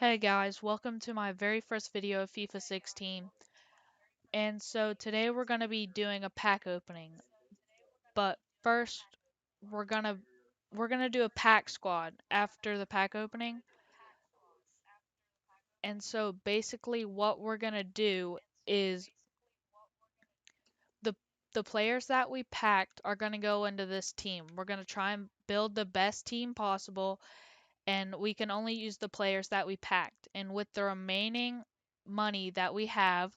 Hey guys, welcome to my very first video of FIFA 16. And so today we're going to be doing a pack opening. But first, we're going to we're going to do a pack squad after the pack opening. And so basically what we're going to do is the the players that we packed are going to go into this team. We're going to try and build the best team possible, and we can only use the players that we packed. And with the remaining money that we have,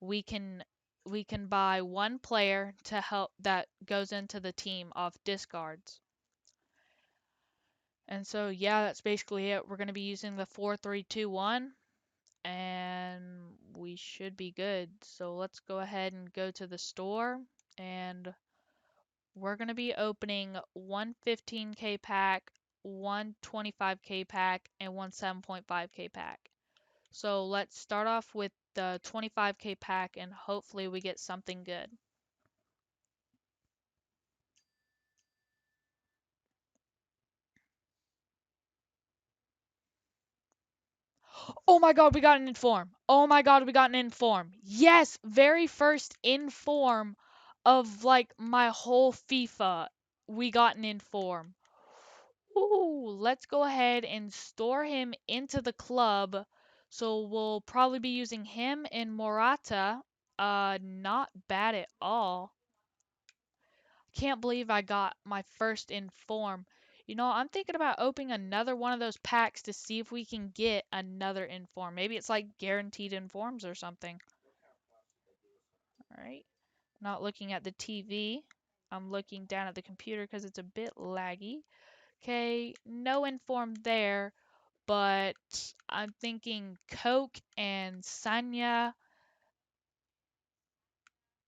we can we can buy one player to help that goes into the team off discards. And so yeah, that's basically it. We're going to be using the 4-3-2-1 and we should be good. So let's go ahead and go to the store, and we're going to be opening one 15k pack, one 25k pack, and one 7.5k pack. So let's start off with the 25k pack and hopefully we get something good. Oh my god, we got an inform. Oh my god, we got an inform. Yes, very first inform of like my whole FIFA. We got an inform. Ooh, let's go ahead and store him into the club. So we'll probably be using him and Morata. Not bad at all. Can't believe I got my first inform. I'm thinking about opening another one of those packs to see if we can get another inform. Maybe it's like guaranteed informs or something. All right. Not looking at the TV. I'm looking down at the computer because it's a bit laggy. Okay, no inform there, but I'm thinking Coke and Sanya,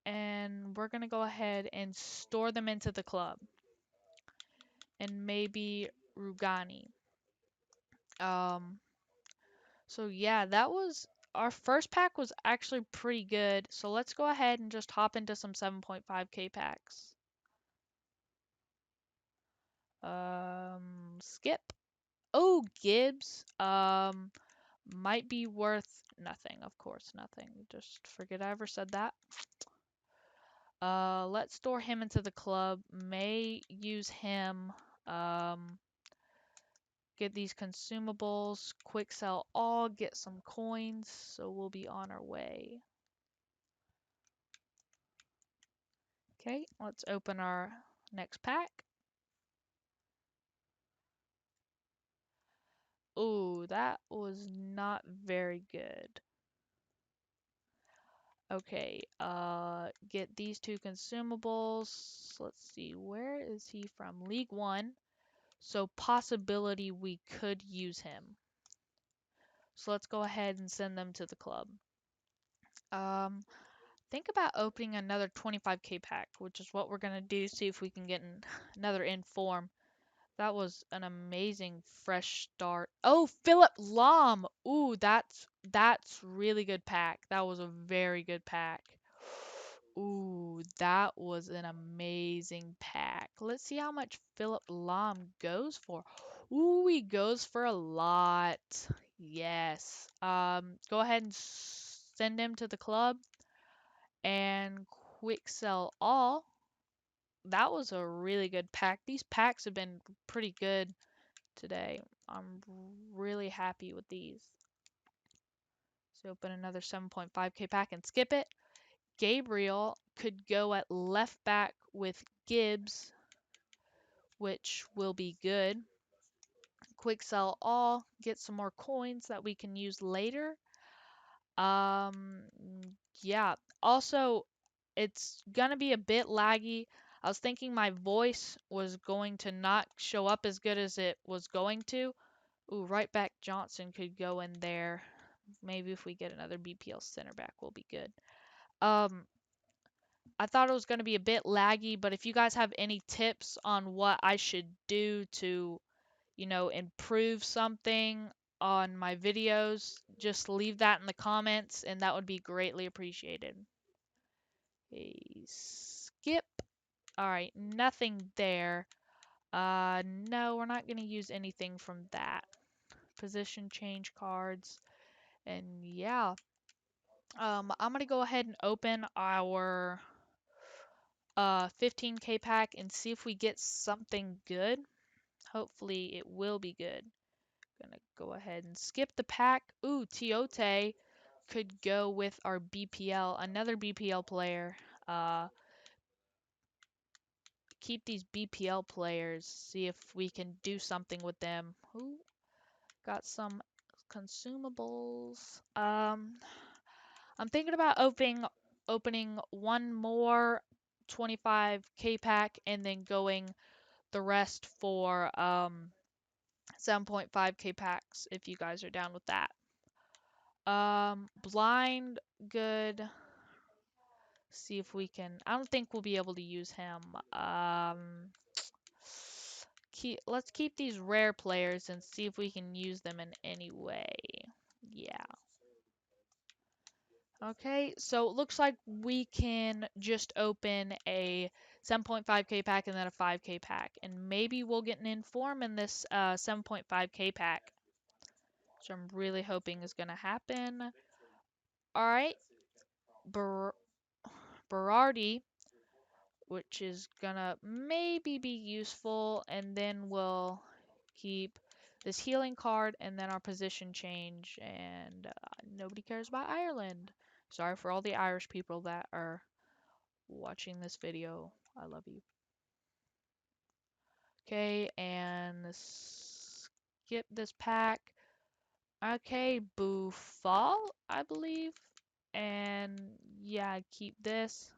and we're going to go ahead and store them into the club. And maybe Rugani. Um, so yeah, that was our first pack was actually pretty good. So let's go ahead and just hop into some 7.5k packs. Skip. Oh, Gibbs. Might be worth nothing. Of course, nothing. Just forget I ever said that. Let's store him into the club. May use him. Um, get these consumables, quick sell all, get some coins, so we'll be on our way. Okay, let's open our next pack. Ooh, that was not very good. Okay, get these two consumables. Let's see, where is he from? League One. So possibility we could use him. So let's go ahead and send them to the club. Um, think about opening another 25k pack, which is what we're gonna do. See if we can get another inform. That was an amazing fresh start. Oh, Philip Lahm. Ooh, that's really good pack. That was a very good pack. Ooh, that was an amazing pack. Let's see how much Philip Lahm goes for. Ooh, he goes for a lot. Yes. Go ahead and send him to the club and quick sell all. That was a really good pack. These packs have been pretty good today. I'm really happy with these. So open another 7.5k pack and skip it. Gabriel could go at left back with Gibbs, which will be good. Quick sell all, get some more coins that we can use later. Um, yeah. Also, it's gonna be a bit laggy. I was thinking my voice was going to not show up as good as it was going to. Ooh, right back Johnson could go in there. Maybe if we get another BPL center back, we'll be good. Um, I thought it was going to be a bit laggy, but if you guys have any tips on what I should do to, improve something on my videos, just leave that in the comments and that would be greatly appreciated. A skip. All right, nothing there. No, we're not going to use anything from that. position change cards. And yeah, I'm gonna go ahead and open our 15K pack and see if we get something good. Hopefully it will be good. Gonna go ahead and skip the pack. Ooh, Tiote could go with our BPL, another BPL player. Uh, Keep these BPL players, see if we can do something with them. Ooh, got some consumables. I'm thinking about opening one more 25K pack and then going the rest for 7.5K packs if you guys are down with that. Blind, good. See if we can. I don't think we'll be able to use him. Let's keep these rare players and see if we can use them in any way. Yeah. Okay, so it looks like we can just open a 7.5K pack and then a 5K pack, and maybe we'll get an inform in this 7.5K pack, which I'm really hoping is going to happen. All right, Berardi, which is gonna maybe be useful, and then we'll keep this healing card and then our position change, and nobody cares about Ireland. Sorry for all the Irish people that are watching this video. I love you. Okay, and skip this pack. Okay, Buffal, I believe. And yeah, keep this.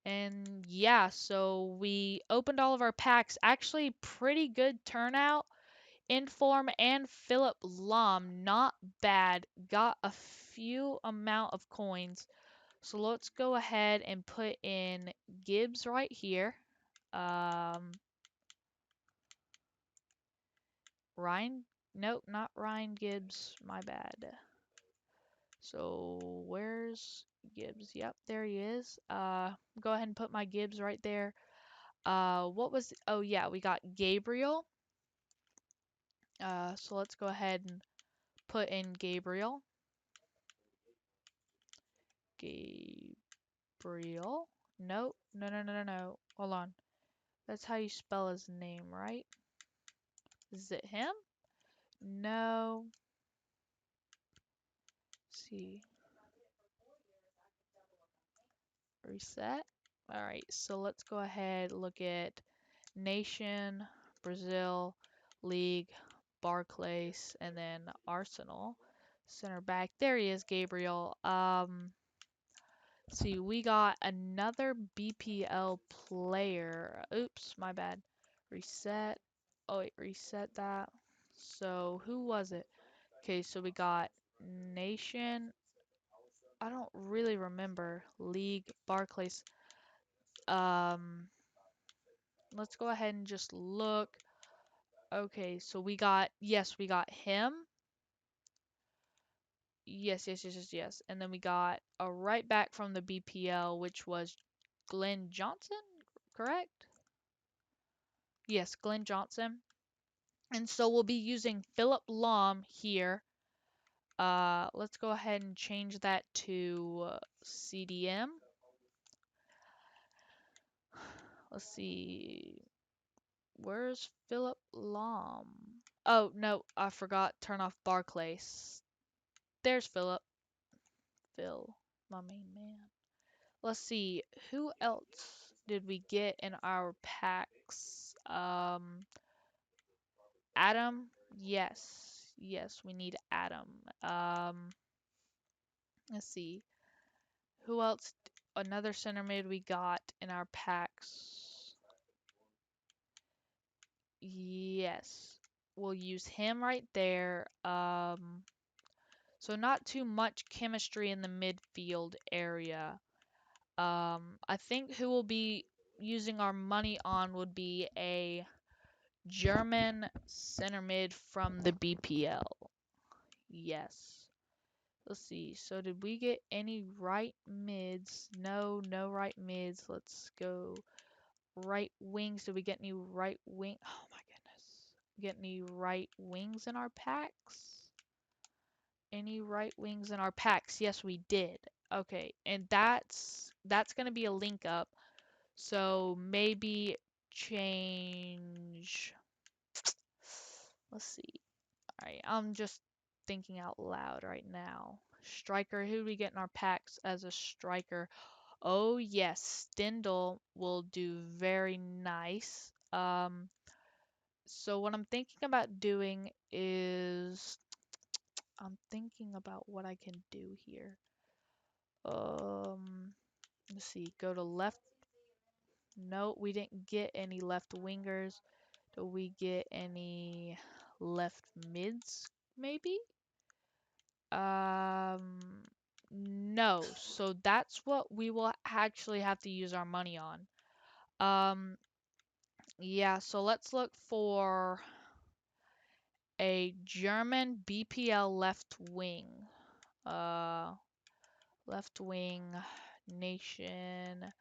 And yeah, so we opened all of our packs. Actually, pretty good turnout. Inform and Philip Lahm, not bad. Got a few amount of coins. So let's go ahead and put in Gibbs right here. Ryan, nope, not Ryan Gibbs, my bad. So where's Gibbs? Yep, there he is. Go ahead and put my Gibbs right there. Oh yeah, we got Gabriel. So let's go ahead and put in Gabriel. Gabriel. Nope. No, no, no, no, no. Hold on. That's how you spell his name, right? Is it him? No. Let's see. Reset. Alright, so let's go ahead, look at Nation, Brazil, League, Barclays, and then Arsenal. Center back. There he is, Gabriel. See, we got another BPL player. Oops, my bad. Reset. Oh, wait, reset that. So, who was it? Okay, so we got Nation. I don't really remember. League, Barclays. Um, let's go ahead and just look. Okay, so yes, we got him. Yes, yes, yes, yes, yes. And then we got a right back from the BPL, which was Glenn Johnson, correct? Yes, Glenn Johnson. And so we'll be using Philip Lahm here. Let's go ahead and change that to CDM. Let's see. Where's Philip Lahm? Oh, no, I forgot. Turn off Barclays. There's Philip. Phil, my main man. Let's see. Who else did we get in our packs? Adam. Yes. Yes, we need Adam. Let's see. Who else? Another center mid we got in our packs. Yes. We'll use him right there. So not too much chemistry in the midfield area. I think who will be using our money on would be a German center mid from the BPL. Yes. Let's see. So did we get any right mids? No, no right mids. Let's go right wings. Did we get any right wing? Oh my goodness. get any right wings in our packs? Any right wings in our packs? Yes, we did. Okay, and that's gonna be a link up. So maybe change. Let's see. All right, I'm just thinking out loud right now. Striker, who do we get in our packs as a striker? Oh yes, Stindl will do very nice. So what I'm thinking about doing is I'm thinking about what I can do here. Let's see. Go to left. No, we didn't get any left wingers. Do we get any left mids? Maybe. Um, no. So that's what we will actually have to use our money on. Um, yeah. So let's look for a German BPL left wing. Uh, left wing nation.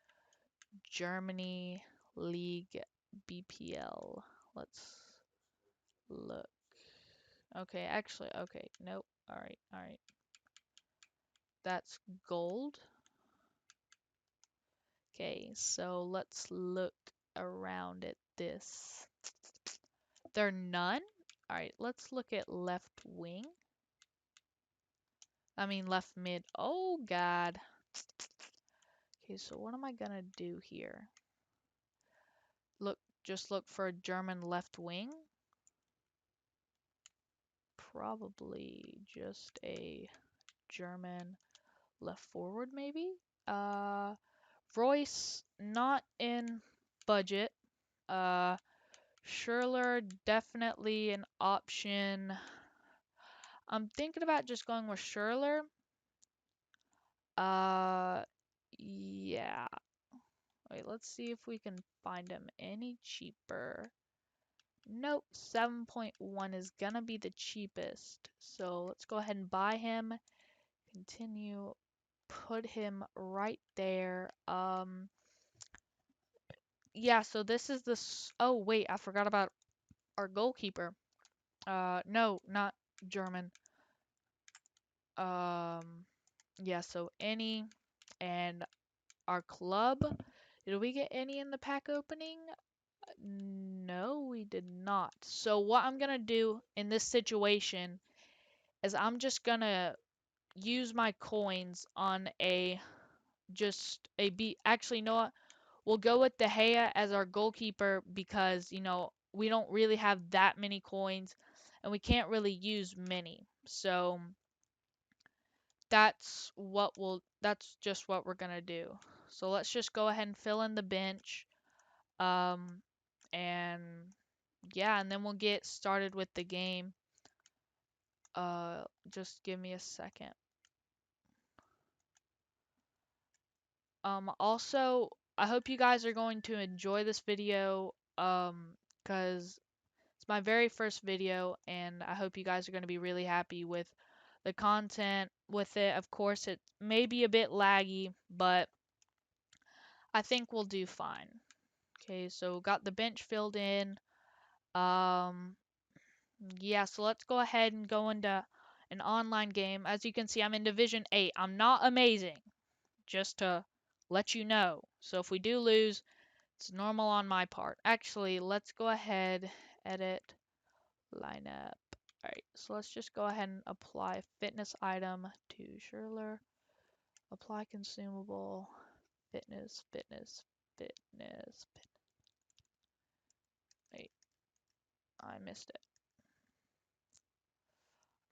Germany League BPL. Let's look. Okay, actually, okay, nope. Alright, alright. That's gold. Okay, so let's look around at this. There are none? Alright, let's look at left wing. I mean left mid. Oh god. Okay, so what am I gonna do here? Just look for a German left wing. Probably just a German left forward, maybe? Uh, Royce, not in budget. Uh, Schürrle, definitely an option. I'm thinking about just going with Schürrle. Uh, yeah. Wait, let's see if we can find him any cheaper. Nope, 7.1 is gonna be the cheapest. So let's go ahead and buy him. Continue. Put him right there. Yeah, so this is oh wait, I forgot about our goalkeeper. No, not German. Um, yeah, so any and our club. Did we get any in the pack opening? No, we did not. So what I'm gonna do in this situation is I'm just gonna use my coins on a just a B. Actually, you know what? We'll go with De Gea as our goalkeeper because, we don't really have that many coins and we can't really use many. So that's just what we're gonna do. So let's just go ahead and fill in the bench. Um, and yeah, and then we'll get started with the game. Just give me a second. Also, I hope you guys are going to enjoy this video, because it's my very first video, and I hope you guys are going to be really happy with the content with it. Of course, it may be a bit laggy, but I think we'll do fine. Okay, so got the bench filled in. Um, yeah, so let's go ahead and go into an online game. As you can see, I'm in Division 8. I'm not amazing, just to let you know. So if we do lose, it's normal on my part. Actually, let's go ahead, edit, lineup. Alright, so let's just go ahead and apply fitness item to Schürrle. Apply consumable, fitness, fitness, fitness. Wait, I missed it.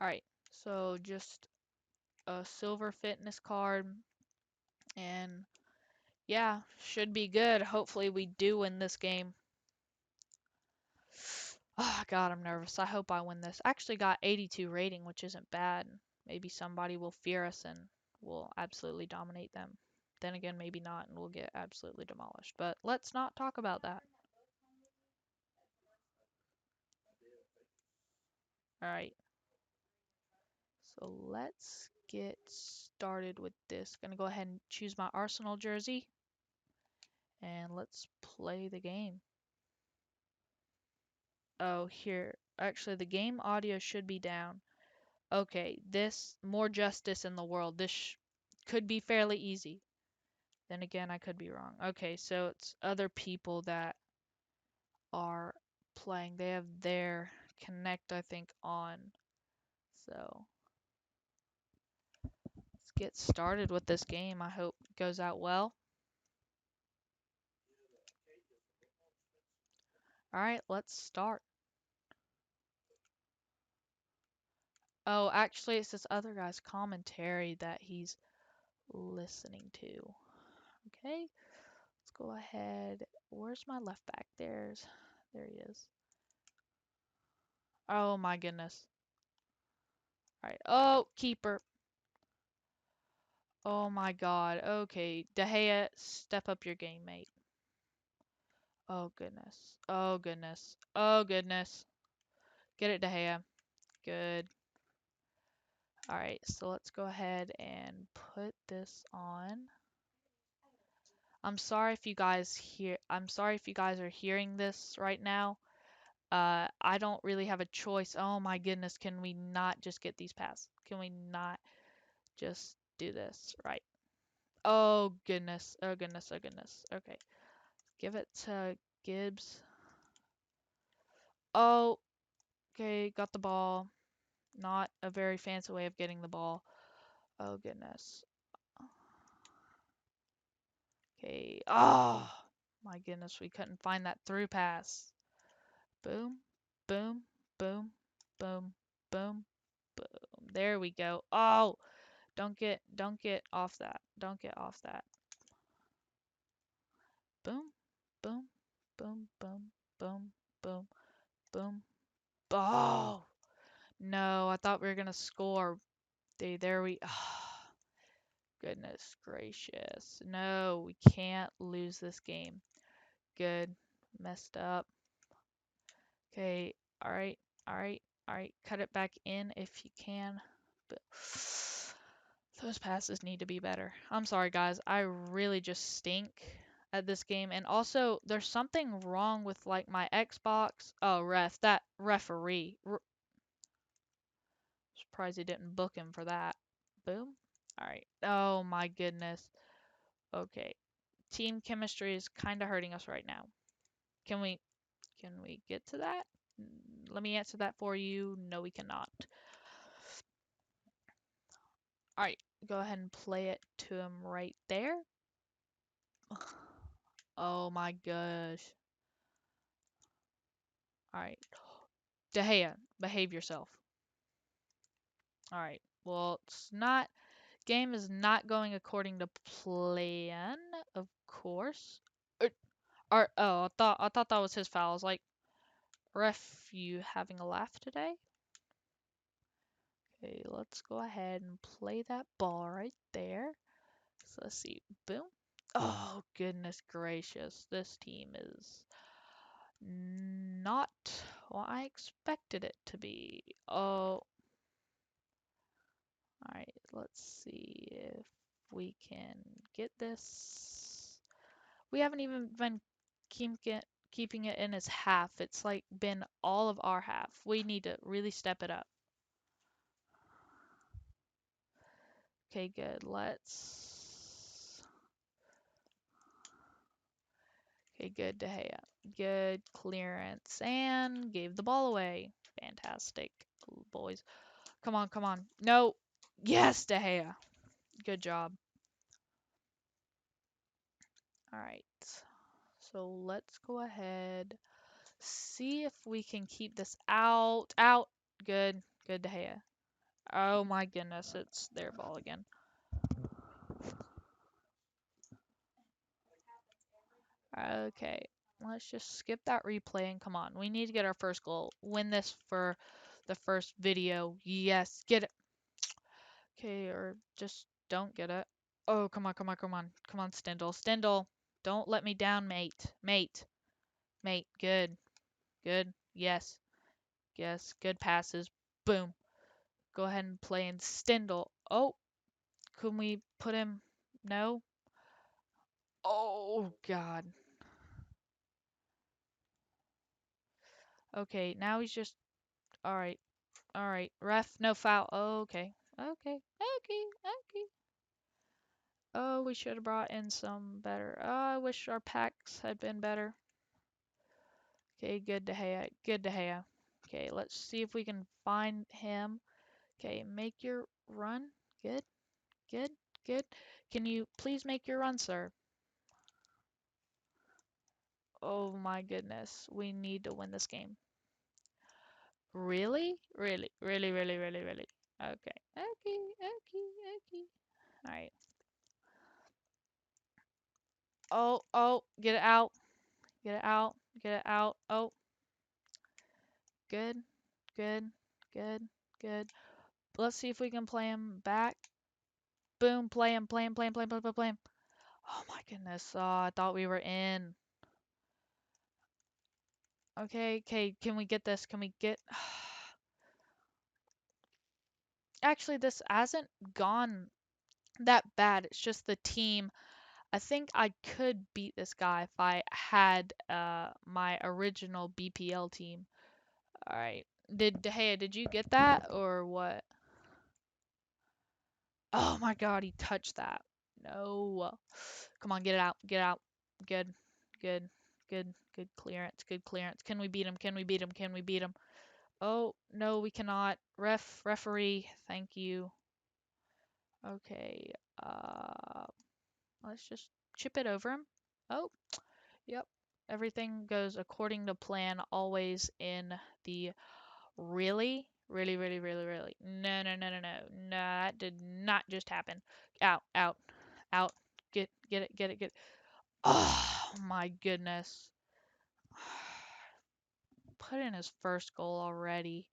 Alright, so just a silver fitness card, and yeah, should be good. Hopefully we do win this game. Oh god, I'm nervous. I hope I win this. I actually got 82 rating, which isn't bad. Maybe somebody will fear us and we'll absolutely dominate them. Then again, maybe not, and we'll get absolutely demolished. But let's not talk about that. Alright, so let's get started with this. Gonna go ahead and choose my Arsenal jersey, and let's play the game. Oh, here. Actually, the game audio should be down. Okay, this more justice in the world. This could be fairly easy. Then again, I could be wrong. Okay, so it's other people that are playing. They have their Connect, I think, on. So let's get started with this game. I hope it goes out well. Alright, let's start. Oh, actually, it's this other guy's commentary that he's listening to. Okay, let's go ahead. Where's my left back? There he is. Oh my goodness. Alright. Oh, keeper. Oh my god. Okay. De Gea, step up your game, mate. Oh goodness. Oh goodness. Oh goodness. Get it, De Gea. Good. Alright, so let's go ahead and put this on. I'm sorry if you guys are hearing this right now. I don't really have a choice. Oh my goodness, can we not just get these passed? Can we not just do this? Right. Oh goodness. Oh goodness. Oh goodness. Okay. Give it to Gibbs. Oh, okay, got the ball. Not a very fancy way of getting the ball. Oh goodness. Okay. Oh my goodness, we couldn't find that through pass. Boom, boom, boom, boom, boom, boom. There we go. Oh, don't get off that. Don't get off that. Boom, boom, boom, boom, boom, boom, boom. Oh, no, I thought we were gonna score. There we. Oh, goodness gracious. No, we can't lose this game. Good. Messed up. Okay. All right. All right. All right. Cut it back in if you can. But those passes need to be better. I'm sorry, guys. I really just stink at this game. And also, there's something wrong with like my Xbox. Oh, that referee. Surprised he didn't book him for that. Boom. All right. Oh my goodness. Okay. Team chemistry is kind of hurting us right now. Can we get to that? Let me answer that for you. No, we cannot. All right. Go ahead and play it to him right there. Oh my gosh. All right. De Gea, behave yourself. All right. Well, it's not. Game is not going according to plan, of course. Oh, I thought that was his foul. I was like, ref, you having a laugh today? Okay, let's go ahead and play that ball right there. So let's see. Boom. Oh, goodness gracious. This team is not what I expected it to be. Oh. Alright, let's see if we can get this. We haven't even been keeping it in as half. It's like been all of our half. We need to really step it up. Okay, good. Okay, good, De Gea. Good clearance and gave the ball away. Fantastic, boys. Come on, come on. No. Yes, De Gea. Good job. All right. So let's go ahead. See if we can keep this out. Out. Good. Good, De Gea. Oh my goodness, it's their ball again. Okay, let's just skip that replay and come on. We need to get our first goal. Win this for the first video. Yes, get it. Okay, or just don't get it. Oh, come on, come on, come on. Come on, Stindl. Stindl, don't let me down, mate. Mate. Good. Good. Yes. Yes. Good passes. Boom. Go ahead and play in Stindl. Oh, can we put him? No. Oh, God. Okay, now he's just. Alright, alright. Ref, no foul. Okay, okay, okay, okay. Oh, we should have brought in some better. Oh, I wish our packs had been better. Okay, good to have. Good to have. Okay, let's see if we can find him. Okay, make your run. Good, good, good. Can you please make your run, sir? Oh my goodness. We need to win this game. Really? Really? Really, really, really, really. Okay. Okay, okay, okay. Alright. Oh, oh, get it out. Get it out. Get it out. Oh, good, good, good, good. Let's see if we can play him back. Boom, play him, play him, play him, play him, play him, play him. Oh my goodness. Oh, I thought we were in. Okay, okay, can we get this? Can we get... Actually, this hasn't gone that bad. It's just the team. I think I could beat this guy if I had my original BPL team. All right. Hey, did you get that or what? Oh my God, he touched that. No. Come on, get it out. Get it out. Good. Good. Good. Good clearance. Good clearance. Can we beat him? Can we beat him? Can we beat him? Oh, no, we cannot. Referee, thank you. Okay. Let's just chip it over him. Oh, yep. Everything goes according to plan always in the really, really, really, really, really. No, no, no, no, no. No, that did not just happen. Out, out, out. Get it, get it, get it. Oh my goodness. Put in his first goal already.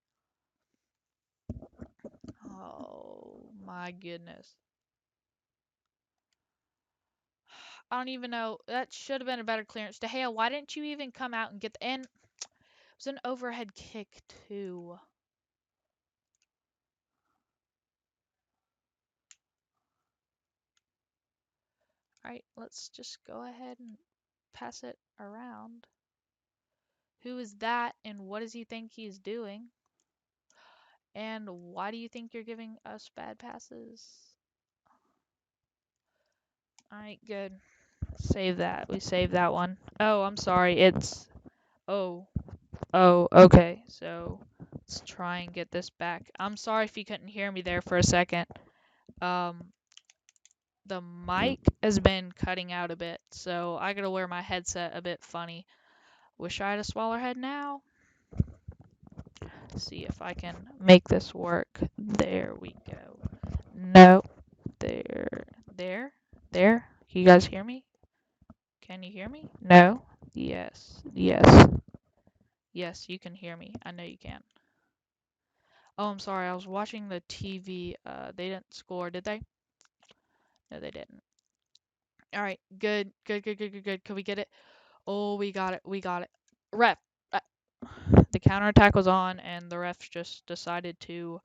Oh my goodness. I don't even know. That should have been a better clearance. De Gea, why didn't you even come out and get the... And it was an overhead kick too. Alright, let's just go ahead and pass it around. Who is that and what does he think he's doing? And why do you think you're giving us bad passes? Alright, good. Save that. We saved that one. Oh, I'm sorry. It's... Oh. Oh, okay. So, let's try and get this back. I'm sorry if you couldn't hear me there for a second. Um, the mic has been cutting out a bit, so I gotta wear my headset a bit funny. Wish I had a smaller head now. See if I can make this work. There we go. No. There. There. There. Can you guys hear me? Can you hear me? No? Yes. Yes. Yes, you can hear me. I know you can. Oh, I'm sorry. I was watching the TV. They didn't score, did they? No, they didn't. All right. Good. Good, good, good, good, good. Can we get it? Oh, we got it. We got it. Ref. The counterattack was on, and the refs just decided to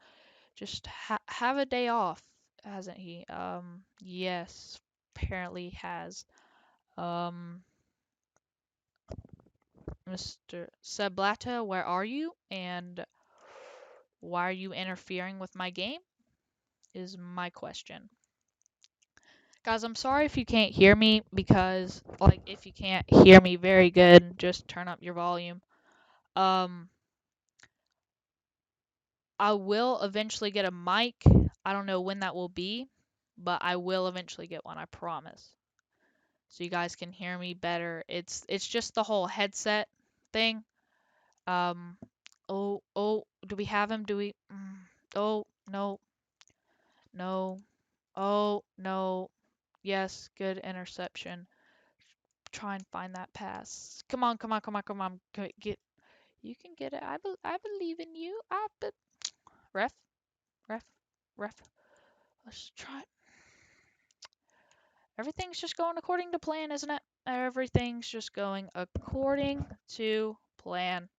just have a day off, hasn't he? Yes, apparently has. Um, Mr. Sablata, where are you? And why are you interfering with my game? Is my question. Guys, I'm sorry if you can't hear me because, like, if you can't hear me very good, just turn up your volume. Um, I will eventually get a mic. I don't know when that will be, but I will eventually get one, I promise. So you guys can hear me better. It's just the whole headset thing. Um, oh, do we have him? Do we? Oh, no, no. Oh, no. Yes, good interception. Try and find that pass. Come on, come on, come on, come on. Get. You can get it. I believe in you. Ref, ref, ref. Let's try. Everything's just going according to plan, isn't it? Everything's just going according to plan.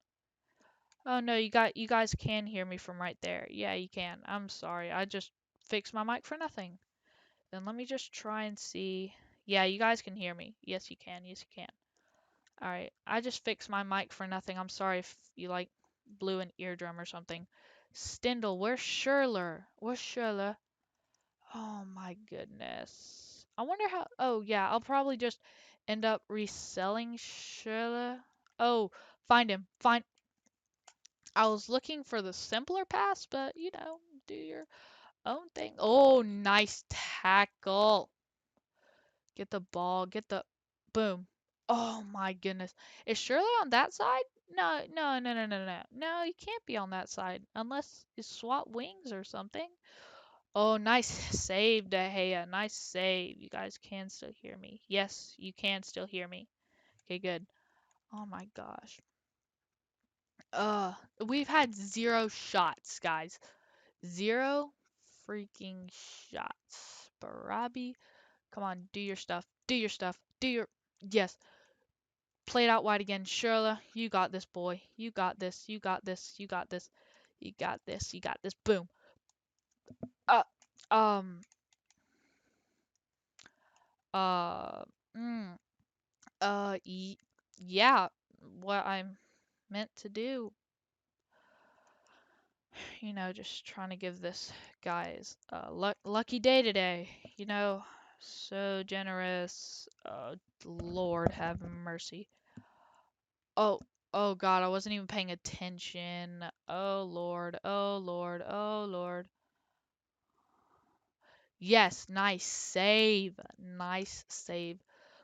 Oh no, you guys can hear me from right there. Yeah, you can. I'm sorry. I just fixed my mic for nothing. Then let me just try and see. Yeah, you guys can hear me. Yes, you can. Yes, you can. Alright, I just fixed my mic for nothing. I'm sorry if you like blew an eardrum or something. Stindl, where's Sherler? Where's Sherler? Oh my goodness. I wonder how. Oh yeah, I'll probably just end up reselling Sherler. Oh, find him. Find. I was looking for the simpler pass, but you know, do your own thing. Oh, nice tackle. Get the ball. Get the boom. Oh my goodness. Is Shirley on that side? No, no, no, no, no, no. No, you can't be on that side unless you swap wings or something. Oh, nice save, De Gea. Nice save. You guys can still hear me. Yes, you can still hear me. Okay, good. Oh my gosh. Uh, we've had 0 shots, guys. 0 freaking shots. Barabi, come on, do your stuff. Do your stuff. Do your. Yes. Play it out wide again. Shirla, you got this, boy. You got this. You got this. You got this. You got this. You got this. Boom. Uh, um, uh, mm, yeah. What I'm meant to do, you know, just trying to give this guy's lucky day today. You know, so generous. Lord have mercy. Oh, oh God, I wasn't even paying attention. Oh Lord, oh Lord, oh Lord. Yes, nice save. Nice save.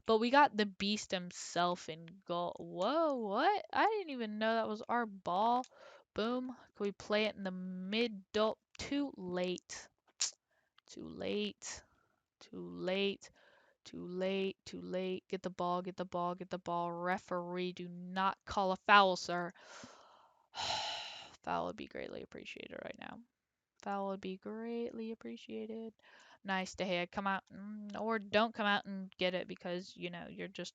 But we got the beast himself in goal. Whoa, what? I didn't even know that was our ball. Boom. Can we play it in the middle? Too late. Too late. Too late. Too late. Too late. Get the ball. Get the ball. Get the ball. Referee, do not call a foul, sir. Foul would be greatly appreciated right now. Foul would be greatly appreciated. Nice to have come out or don't come out and get it because you know you're just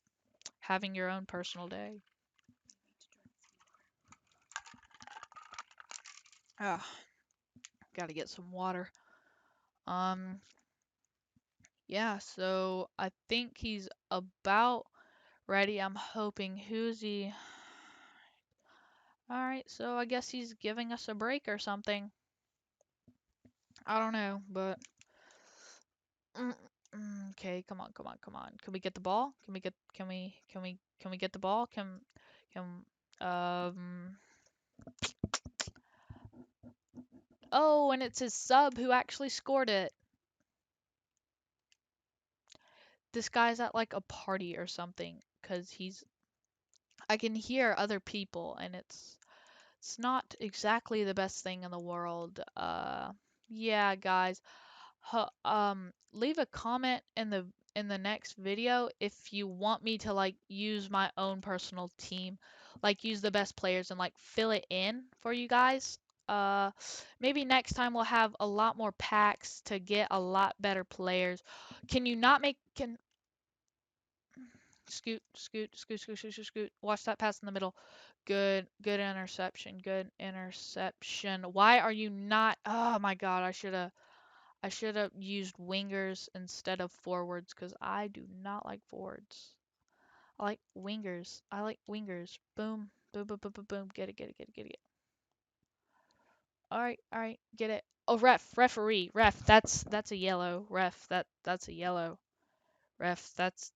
having your own personal day. Ah, gotta get some water. Um, yeah. So I think he's about ready. I'm hoping. Who's he? All right. So I guess he's giving us a break or something. I don't know, but Mm, okay, come on, come on, come on. Can we get the ball? Can we get the ball? Can um Oh, and it's his sub who actually scored it. This guy's at like a party or something cuz I can hear other people and it's not exactly the best thing in the world. Yeah, guys. Leave a comment in the next video if you want me to like use my own personal team, like use the best players and like fill it in for you guys. Uh, Maybe next time we'll have a lot more packs to get a lot better players. Can you not make can scoot, scoot, scoot, scoot, scoot, scoot, scoot. Watch that pass in the middle. Good, good interception. Good interception. Why are you not? Oh my God, I should have used wingers instead of forwards because I do not like forwards. I like wingers. I like wingers. Boom, boom, boom, boom, boom, boom. Get it, get it, get it, get it. Get it. All right, get it. Oh, referee, ref. That's a yellow. Ref, that's a yellow. Ref, that's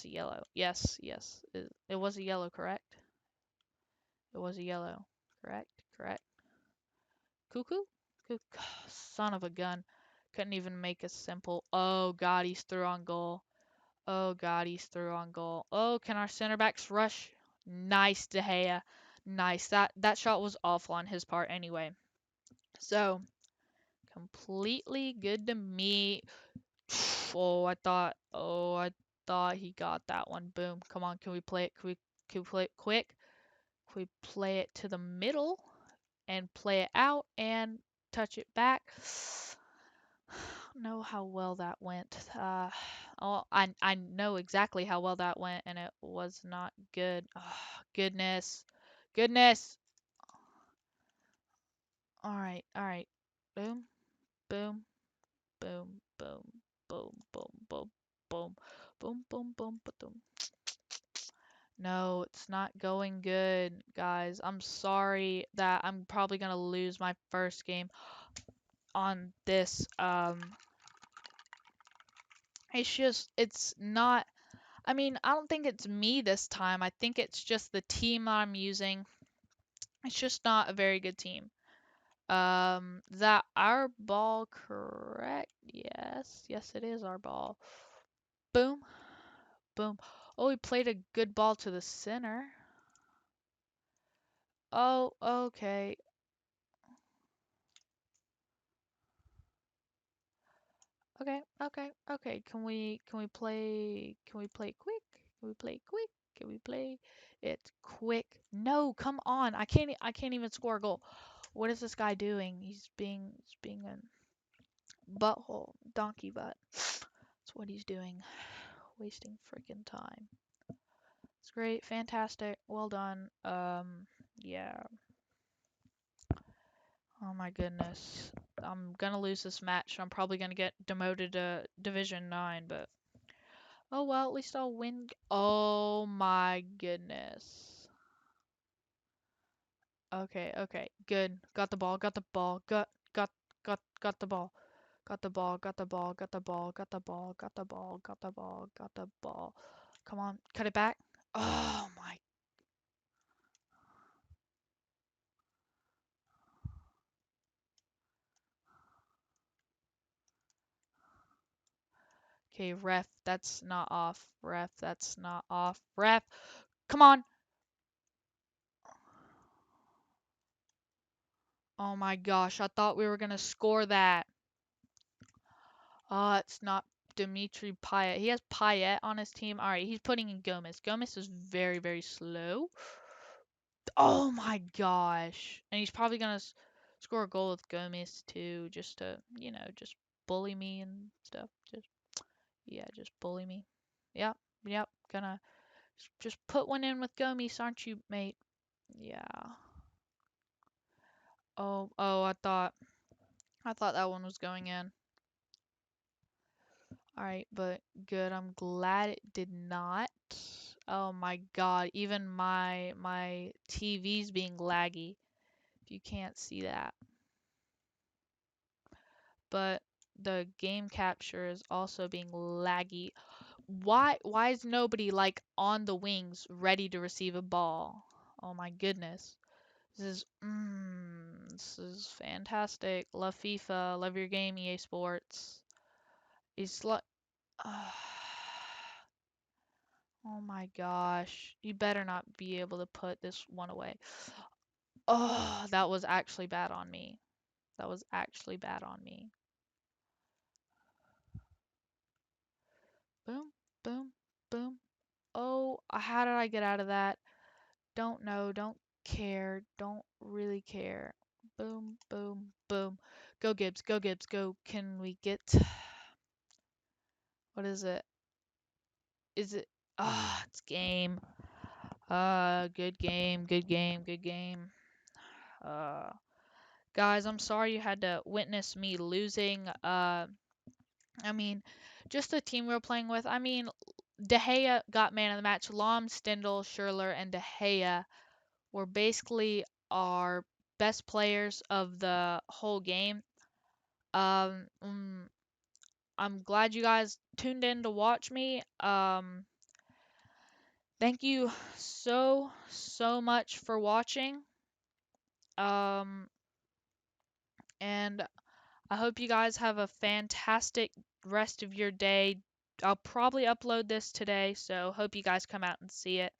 a yellow. Yes, yes. It was a yellow, correct? It was a yellow. Correct, correct. Cuckoo? Cuckoo. Son of a gun. Couldn't even make a simple. Oh God, he's through on goal. Oh God, he's through on goal. Oh, can our center backs rush? Nice, De Gea. Nice. That shot was awful on his part anyway. So completely good to me. Oh, I thought he got that one. Boom. Come on, can we play it? Can we play it quick? Can we play it to the middle and play it out and touch it back? Know how well that went. I know exactly how well that went, and it was not good. Oh, goodness, goodness. All right. Boom, boom, boom, boom, boom, boom, boom, boom, boom, boom, boom, boom. No, it's not going good, guys. I'm sorry that I'm probably gonna lose my first game on this. It's just, it's not, I mean, I don't think it's me this time. I think it's just the team I'm using. It's just not a very good team. That our ball correct? Yes. Yes, it is our ball. Boom. Boom. Oh, we played a good ball to the center. Oh, okay. Okay, okay, okay. Can we play quick? Can we play quick? Can we play it quick? No, come on. I can't even score a goal. What is this guy doing? He's being a butthole, donkey butt. That's what he's doing. Wasting freaking time. It's great, fantastic, well done. Yeah. Oh my goodness. I'm gonna lose this match. I'm probably gonna get demoted to Division 9, but oh well, at least I'll win. Oh my goodness. Okay, okay, good. Got the ball, got the ball, got the ball. Got the ball, got the ball, got the ball, got the ball, got the ball, got the ball, got the ball. Come on, cut it back. Oh my. Okay, ref, that's not off. Ref, that's not off. Ref, come on. Oh my gosh, I thought we were gonna score that. It's not Dimitri Payet. He has Payet on his team. All right, he's putting in Gomez. Gomez is very, very slow. Oh my gosh. And he's probably gonna score a goal with Gomez too, just to, just bully me and stuff. Yeah, just bully me. Yep, yep. Gonna just put one in with Gomez, aren't you, mate? Yeah. Oh, I thought that one was going in. All right, but good. I'm glad it did not. Oh my God, even my TV's being laggy. If you can't see that. But the game capture is also being laggy. Why is nobody like on the wings ready to receive a ball? Oh my goodness. This is fantastic. Love FIFA, love your game, EA Sports. It's like oh my gosh. You better not be able to put this one away. Oh, that was actually bad on me. That was actually bad on me. Boom, boom, boom. Oh, how did I get out of that? Don't know, don't care, don't really care. Boom, boom, boom. Go Gibbs, go Gibbs, go. Can we get what is it? Is it it's game. Good game, good game, good game. Uh Guys, I'm sorry you had to witness me losing. I mean, just the team we were playing with. I mean, De Gea got man of the match. Lahm, Stindl, Schürrle, and De Gea were basically our best players of the whole game. Um, mm, I'm glad you guys tuned in to watch me. Thank you so, so much for watching. Um, and I hope you guys have a fantastic rest of your day. I'll probably upload this today, so hope you guys come out and see it.